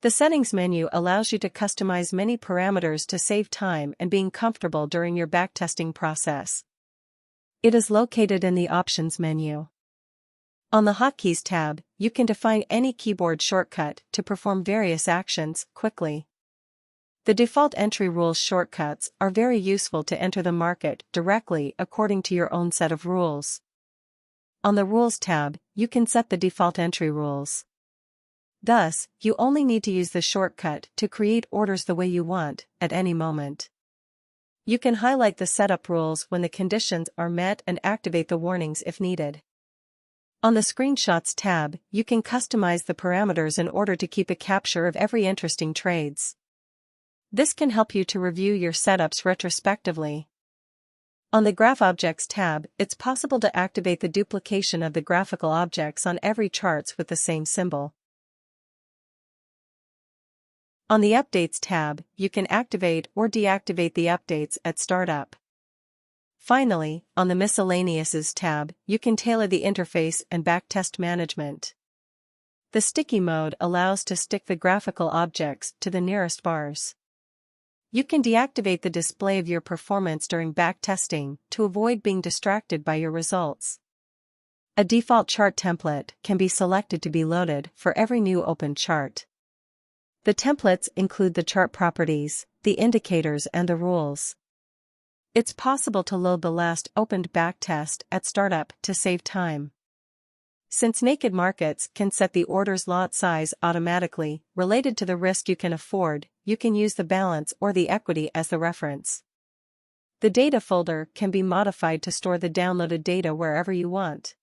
The settings menu allows you to customize many parameters to save time and being comfortable during your backtesting process. It is located in the Options menu. On the Hotkeys tab, you can define any keyboard shortcut to perform various actions quickly. The default entry rules shortcuts are very useful to enter the market directly according to your own set of rules. On the Rules tab, you can set the default entry rules. Thus, you only need to use the shortcut to create orders the way you want, at any moment. You can highlight the setup rules when the conditions are met and activate the warnings if needed. On the Screenshots tab, you can customize the parameters in order to keep a capture of every interesting trades. This can help you to review your setups retrospectively. On the Graph Objects tab, it's possible to activate the duplication of the graphical objects on every charts with the same symbol. On the Updates tab, you can activate or deactivate the updates at startup. Finally, on the Miscellaneouses tab, you can tailor the interface and backtest management. The Sticky mode allows to stick the graphical objects to the nearest bars. You can deactivate the display of your performance during backtesting to avoid being distracted by your results. A default chart template can be selected to be loaded for every new opened chart. The templates include the chart properties, the indicators and the rules. It's possible to load the last opened backtest at startup to save time. Since Naked Markets can set the order's lot size automatically, related to the risk you can afford, you can use the balance or the equity as the reference. The data folder can be modified to store the downloaded data wherever you want.